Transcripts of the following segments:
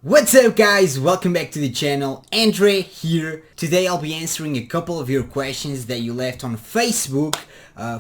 What's up guys, welcome back to the channel. Andre here. Today I'll be answering a couple of your questions that you left on Facebook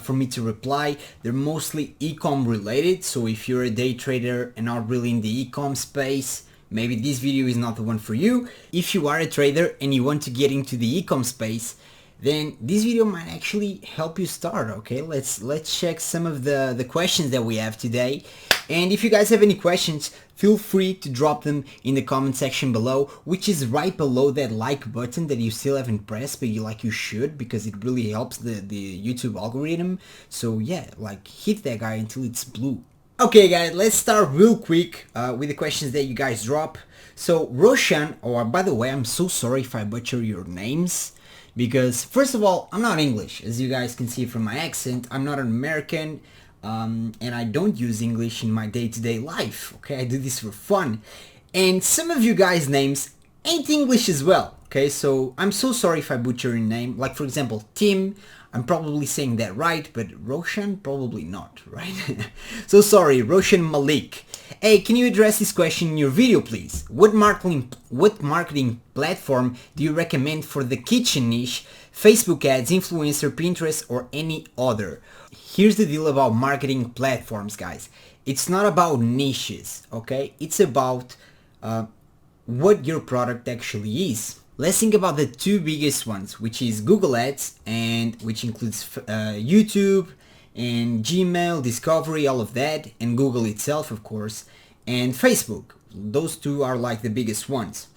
for me to reply. They're mostly Ecomm related, so if you're a day trader and not really in the Ecomm space, maybe this video is not the one for you. If you are a trader and you want to get into the Ecomm space, then this video might actually help you start. Okay, let's check some of the questions that we have today. And if you guys have any questions, feel free to drop them in the comment section below, which is right below that like button that you still haven't pressed, but you should, because it really helps the YouTube algorithm. So yeah, like hit that guy until it's blue. Okay guys, let's start real quick with the questions that you guys drop. So Roshan, or by the way, I'm so sorry if I butcher your names, because first of all, I'm not English, as you guys can see from my accent. I'm not an American, and I don't use English in my day-to-day life. Okay, I do this for fun, and some of you guys' names ain't English as well. Okay, so I'm so sorry if I butcher your name. Like for example, Tim, I'm probably saying that right, but Roshan, probably not, right? So sorry, Roshan Malik. Hey, can you address this question in your video, please? What marketing platform do you recommend for the kitchen niche? Facebook ads, influencer, Pinterest, or any other? Here's the deal about marketing platforms, guys. It's not about niches, okay? It's about what your product actually is. Let's think about the two biggest ones, which is Google Ads, and which includes YouTube and Gmail, Discovery, all of that, and Google itself, of course, and Facebook. Those two are like the biggest ones.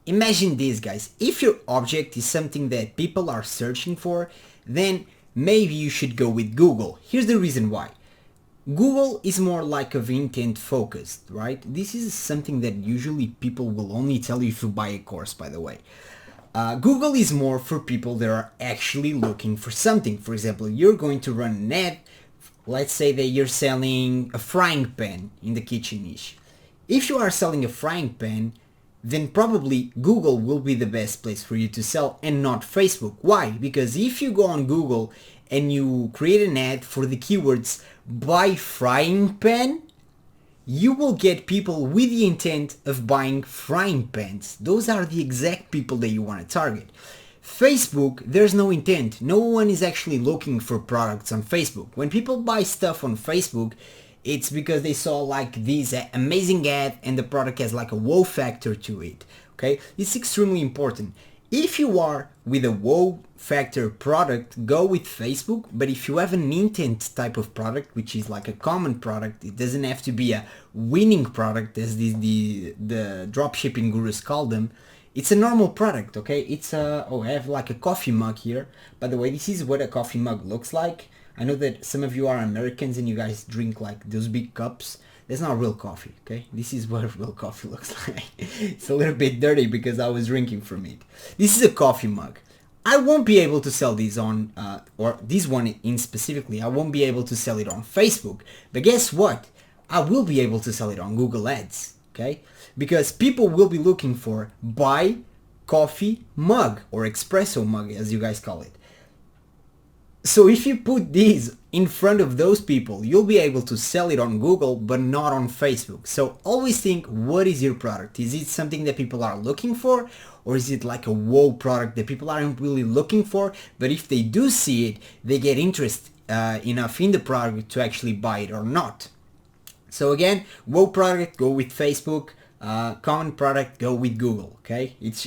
Imagine this, guys. If your object is something that people are searching for, then maybe you should go with Google. Here's the reason why. Google is more like of intent focused, right? This is something that usually people will only tell you if you buy a course, by the way. Google is more for people that are actually looking for something. For example, you're going to run an ad. Let's say that you're selling a frying pan in the kitchen niche. If you are selling a frying pan, then probably Google will be the best place for you to sell and not Facebook. Why? Because if you go on Google and you create an ad for the keywords buy frying pan, you will get people with the intent of buying frying pans. Those are the exact people that you want to target. Facebook, there's no intent. No one is actually looking for products on Facebook. When people buy stuff on Facebook, it's because they saw like this amazing ad and the product has like a wow factor to it. Okay, it's extremely important. If you are with a wow factor product, go with Facebook. But if you have an intent type of product, which is like a common product, it doesn't have to be a winning product as the dropshipping gurus call them. It's a normal product, okay? It's oh, I have like a coffee mug here. By the way, this is what a coffee mug looks like. I know that some of you are Americans and you guys drink like those big cups. That's not real coffee, okay? This is what real coffee looks like. It's a little bit dirty because I was drinking from it. This is a coffee mug. I won't be able to sell these on, or this one in specifically, I won't be able to sell it on Facebook. But guess what? I will be able to sell it on Google Ads, okay? Because people will be looking for buy coffee mug or espresso mug, as you guys call it. So if you put these in front of those people, you'll be able to sell it on Google, but not on Facebook. So always think, what is your product? Is it something that people are looking for? Or is it like a wow product that people aren't really looking for? But if they do see it, they get interest enough in the product to actually buy it or not. So again, wow product, go with Facebook. Common product, go with Google. Okay, it's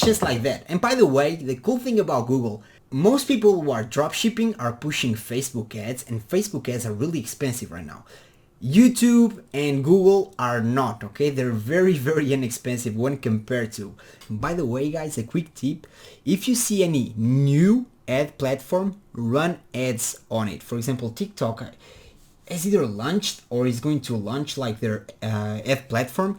just like that. And by the way, the cool thing about Google, most people who are dropshipping are pushing Facebook ads, and Facebook ads are really expensive right now. YouTube and Google are not, okay? They're very, very inexpensive when compared to. And by the way, guys, a quick tip: if you see any new ad platform, run ads on it. For example, TikTok has either launched or is going to launch like their ad platform.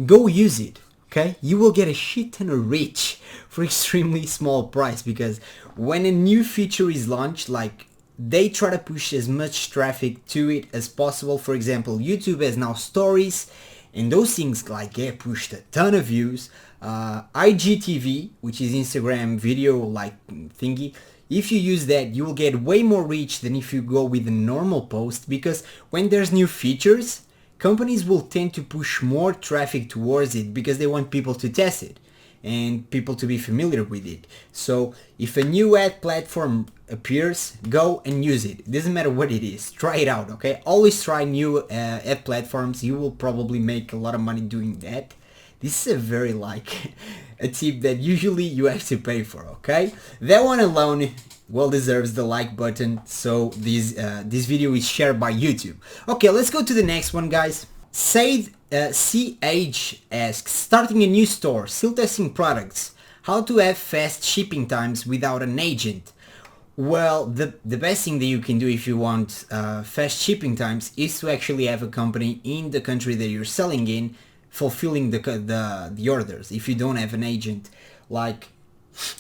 Go use it, okay? You will get a shit ton of reach for extremely small price, because when a new feature is launched, like they try to push as much traffic to it as possible. For example, YouTube has now stories, and those things like get pushed a ton of views. IGTV, which is Instagram video like thingy, if you use that, you will get way more reach than if you go with a normal post, because when there's new features companies will tend to push more traffic towards it because they want people to test it and people to be familiar with it. So if a new ad platform appears, go and use it. It doesn't matter what it is, try it out, okay? Always try new ad platforms. You will probably make a lot of money doing that. This is a very a tip that usually you have to pay for, okay? That one alone well deserves the like button, so this video is shared by YouTube. Okay, let's go to the next one, guys. CH asks, starting a new store, still testing products, how to have fast shipping times without an agent? Well, the best thing that you can do if you want fast shipping times is to actually have a company in the country that you're selling in fulfilling the orders. If you don't have an agent, like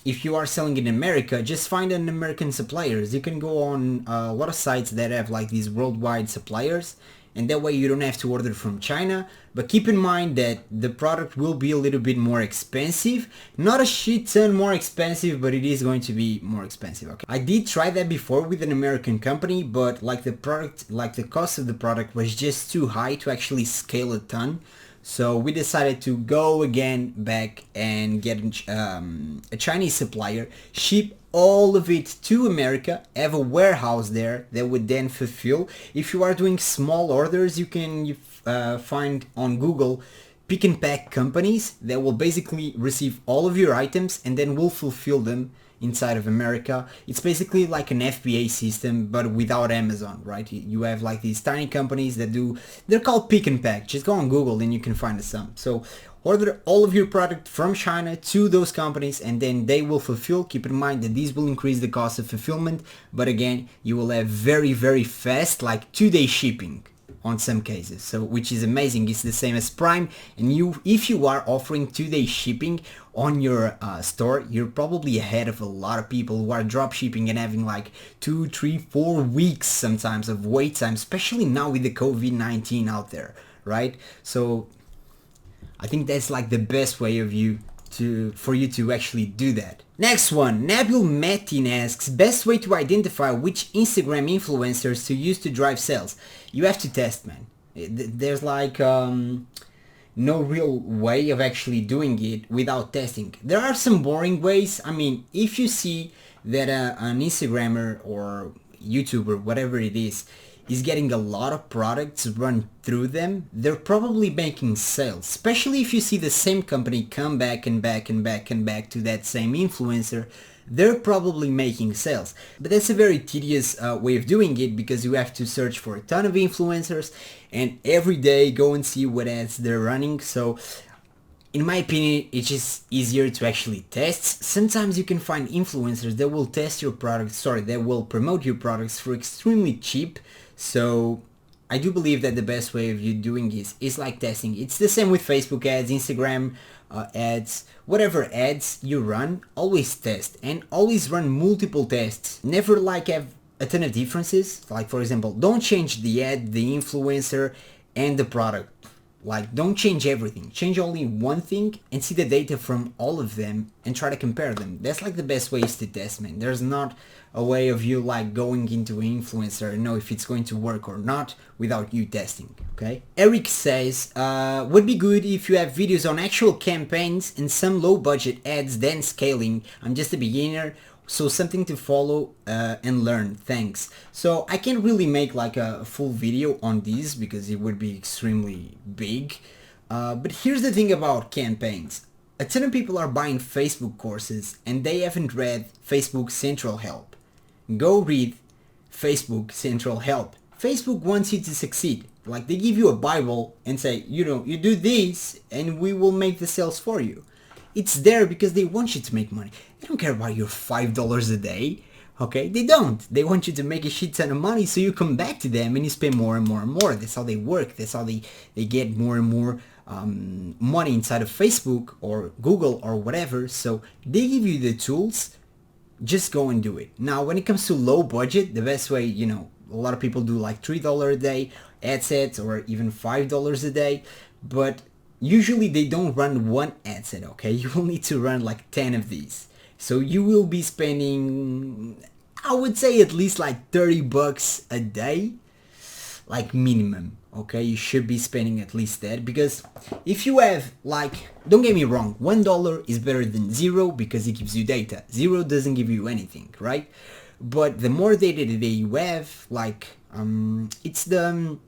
if you are selling in America, just find an American suppliers. You can go on a lot of sites that have like these worldwide suppliers, and that way you don't have to order from China. But keep in mind that the product will be a little bit more expensive, not a shit ton more expensive, but it is going to be more expensive. Okay, I did try that before with an American company, but like the cost of the product was just too high to actually scale a ton. So we decided to go again back and get a Chinese supplier, ship all of it to America, have a warehouse there that would then fulfill. If you are doing small orders, you can find on Google pick and pack companies that will basically receive all of your items and then will fulfill them inside of America. It's basically like an FBA system, but without Amazon, right? You have like these tiny companies that they're called pick and pack. Just go on Google and you can find some. So order all of your product from China to those companies and then they will fulfill. Keep in mind that these will increase the cost of fulfillment, but again, you will have very, very fast, like 2-day shipping on some cases, so which is amazing. It's the same as Prime, and if you are offering 2-day shipping on your store, you're probably ahead of a lot of people who are drop shipping and having like 2, 3, 4 weeks sometimes of wait time, especially now with the COVID-19 out there, right? So I think that's like the best way for you to actually do that. Next one, Nabil Metin asks, best way to identify which Instagram influencers to use to drive sales. You have to test, man. There's like no real way of actually doing it without testing. There are some boring ways. I mean, if you see that an Instagrammer or YouTuber, whatever it is getting a lot of products run through them, they're probably making sales. Especially if you see the same company come back and back and back and back to that same influencer, they're probably making sales. But that's a very tedious way of doing it, because you have to search for a ton of influencers and every day go and see what ads they're running. So in my opinion, it's just easier to actually test. Sometimes you can find influencers that will test your products, that will promote your products for extremely cheap. So I do believe that the best way of you doing is like testing. It's the same with Facebook ads, Instagram ads, whatever ads you run, always test and always run multiple tests. Never like have a ton of differences. Like for example, don't change the ad, the influencer and the product. Like don't change everything, change only one thing and see the data from all of them and try to compare them. That's like the best ways to test, man. There's not a way of you like going into an influencer and know if it's going to work or not without you testing, okay? Eric says, would be good if you have videos on actual campaigns and some low budget ads then scaling. I'm just a beginner, so something to follow and learn, thanks. So I can't really make like a full video on this because it would be extremely big, but here's the thing about campaigns. A ton of people are buying Facebook courses and they haven't read Facebook Central Help. Go read Facebook Central Help. Facebook wants you to succeed. Like they give you a Bible and say, you do this and we will make the sales for you. It's there because they want you to make money. They don't care about your $5 a day, okay? They don't. They want you to make a shit ton of money so you come back to them and you spend more and more and more. That's how they work. That's how they get more and more money inside of Facebook or Google or whatever. So they give you the tools. Just go and do it. Now, when it comes to low budget, the best way, a lot of people do like $3 a day ad sets or even $5 a day, but usually they don't run one ad set, okay? You will need to run like 10 of these. So you will be spending, I would say at least like $30 a day, like minimum, Okay, you should be spending at least that, because if you have, like, don't get me wrong, $1 is better than zero because it gives you data. Zero doesn't give you anything, right? But the more data that you have, like, it's the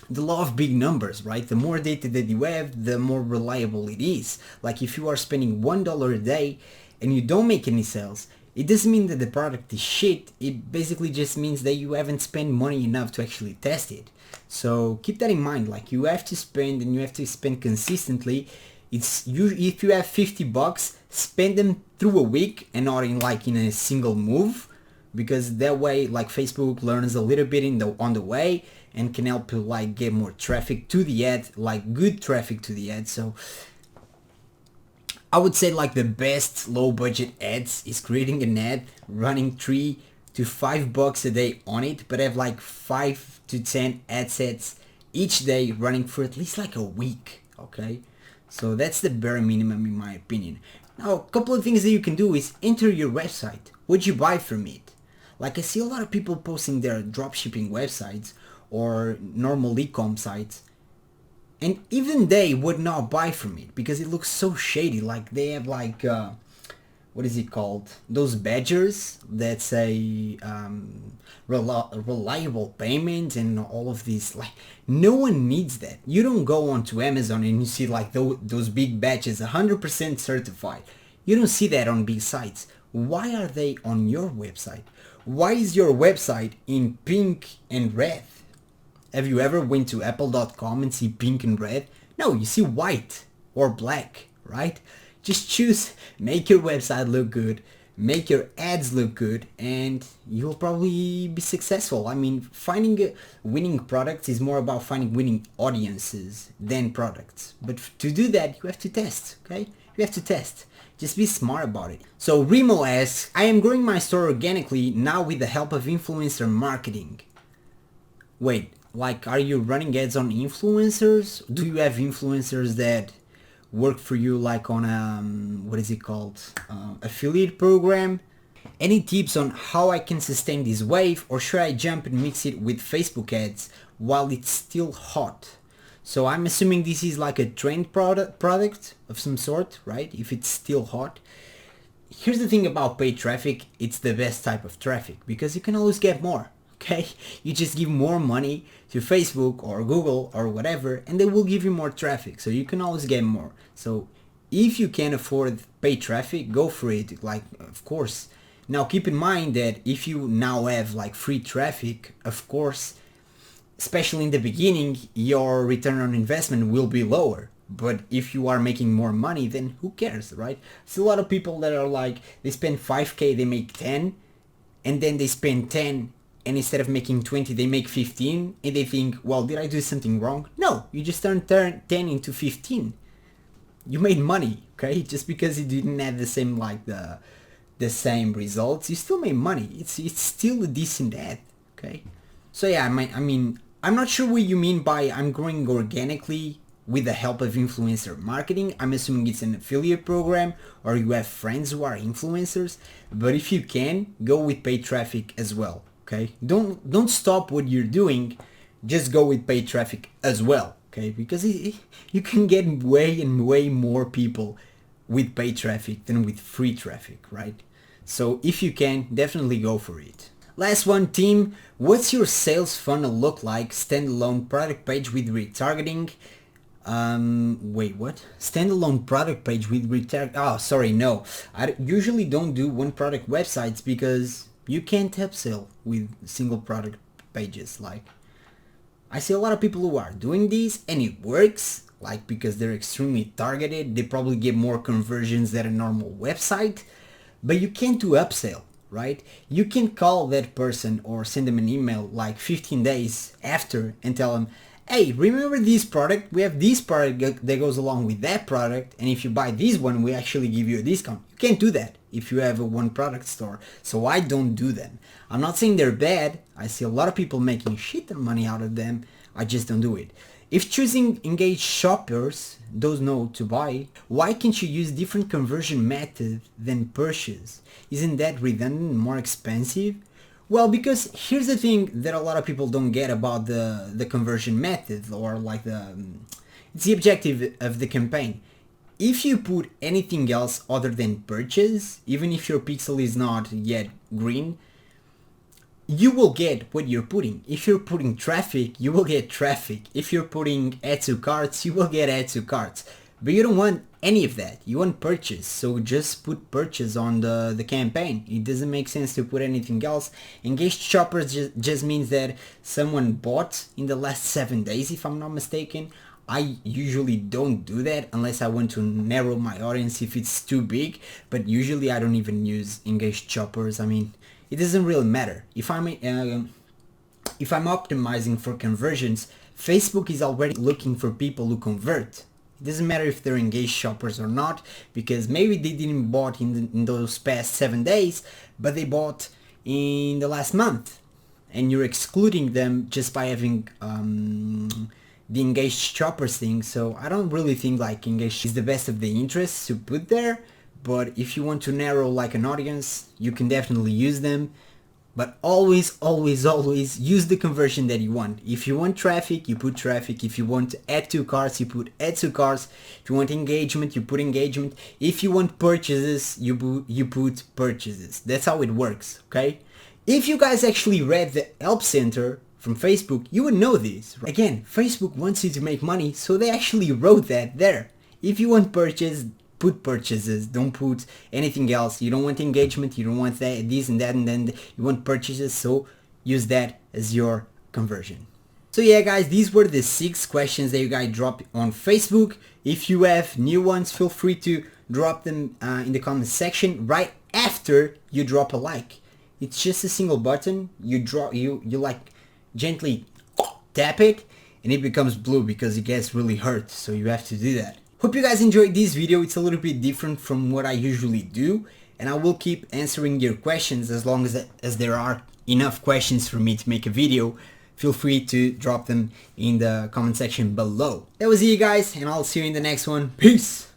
law of big numbers, right? The more data that you have, the more reliable it is. Like, if you are spending $1 a day and you don't make any sales, it doesn't mean that the product is shit. It basically just means that you haven't spent money enough to actually test it. So keep that in mind. Like, you have to spend, and you have to spend consistently. If you have 50 bucks, spend them through a week and not in a single move, because that way, like, Facebook learns a little bit on the way and can help you, like, get more traffic to the ad, like good traffic to the ad. So I would say, like, the best low budget ads is creating an ad, running 3 to 5 bucks a day on it, but have like 5 to 10 ad sets each day running for at least like a week. Okay, so that's the bare minimum in my opinion. Now, a couple of things that you can do is enter your website. What'd you buy from it? Like, I see a lot of people posting their dropshipping websites or normal e-com sites, and even they would not buy from it because it looks so shady. Like, they have like what is it called, those badgers that say reliable payment and all of these. Like, no one needs that. You don't go onto Amazon and you see like those big badges 100% certified. You don't see that on big sites. Why are they on your website? Why is your website in pink and red? Have you ever went to apple.com and see pink and red? No, you see white or black, right? Just choose, make your website look good, make your ads look good, and you'll probably be successful. I mean, finding winning products is more about finding winning audiences than products. But to do that, you have to test, okay? You have to test. Just be smart about it. So Remo asks, I am growing my store organically now with the help of influencer marketing. Wait, like, are you running ads on influencers? Do you have influencers that work for you, like on what is it called, affiliate program? Any tips on how I can sustain this wave, or should I jump and mix it with Facebook ads while it's still hot? So I'm assuming this is like a trend product of some sort, right? If it's still hot. Here's the thing about paid traffic, it's the best type of traffic because you can always get more. Okay, you just give more money to Facebook or Google or whatever, and they will give you more traffic, so you can always get more. So if you can afford paid traffic, go for it, like, of course. Now keep in mind that if you now have like free traffic, of course, especially in the beginning, your return on investment will be lower. But if you are making more money, then who cares, right? See a lot of people that are like, they spend 5k, they make 10, and then they spend 10, and instead of making 20 they make 15, and they think, well, did I do something wrong? No, you just turned 10 into 15. You made money, okay? Just because you didn't have the same, like, the same results, you still made money. It's still a decent ad, okay? So yeah, I mean, I'm not sure what you mean by I'm growing organically with the help of influencer marketing. I'm assuming it's an affiliate program, or you have friends who are influencers. But if you can, go with paid traffic as well. Okay, don't stop what you're doing, just go with paid traffic as well, okay? Because you can get way and way more people with paid traffic than with free traffic, right? So if you can, definitely go for it. Last one, team, what's your sales funnel look like? Standalone product page with retargeting. Wait, what? Standalone product page with retargeting. Oh, sorry, no. I usually don't do one product websites because you can't upsell with single product pages. Like, I see a lot of people who are doing this and it works, like, because they're extremely targeted. They probably get more conversions than a normal website, but you can't do upsell, right? You can call that person or send them an email like 15 days after and tell them, hey, remember this product? We have this product that goes along with that product, and if you buy this one, we actually give you a discount. You can't do that if you have a one product store. So I don't do them. I'm not saying they're bad. I see a lot of people making shit ton money out of them. I just don't do it. If choosing engaged shoppers don't know to buy, why can't you use different conversion methods than purchase? Isn't that redundant and more expensive? Well, because here's the thing that a lot of people don't get about the conversion method, or like it's the objective of the campaign. If you put anything else other than purchase, even if your pixel is not yet green, you will get what you're putting. If you're putting traffic, you will get traffic. If you're putting add to carts, you will get add to carts. But you don't want any of that. You want purchase. So just put purchase on the campaign. It doesn't make sense to put anything else. Engaged shoppers just means that someone bought in the last 7 days, if I'm not mistaken. I usually don't do that unless I want to narrow my audience if it's too big, but usually I don't even use engaged shoppers. I mean, it doesn't really matter. If I'm optimizing for conversions, Facebook is already looking for people who convert. It doesn't matter if they're engaged shoppers or not, because maybe they didn't bought in those past 7 days, but they bought in the last month, and you're excluding them just by having the engaged shoppers thing. So I don't really think like engaged is the best of the interests to put there, but if you want to narrow like an audience, you can definitely use them. But always use the conversion that you want. If you want traffic, you put traffic. If you want to add to carts, you put add to carts. If you want engagement, you put engagement. If you want purchases, you put purchases. That's how it works, okay? If you guys actually read the help center from Facebook, you would know this. Again, Facebook wants you to make money, so they actually wrote that there. If you want purchase, put purchases. Don't put anything else. You don't want engagement, you don't want that, this and that, and then you want purchases, so use that as your conversion. So yeah guys, these were the 6 questions that you guys dropped on Facebook. If you have new ones, feel free to drop them in the comment section right after you drop a like. It's just a single button. You like gently tap it and it becomes blue because it gets really hurt, so you have to do that. Hope you guys enjoyed this video. It's a little bit different from what I usually do, and I will keep answering your questions as long as there are enough questions for me to make a video. Feel free to drop them in the comment section below. That was it guys, and I'll see you in the next one. Peace!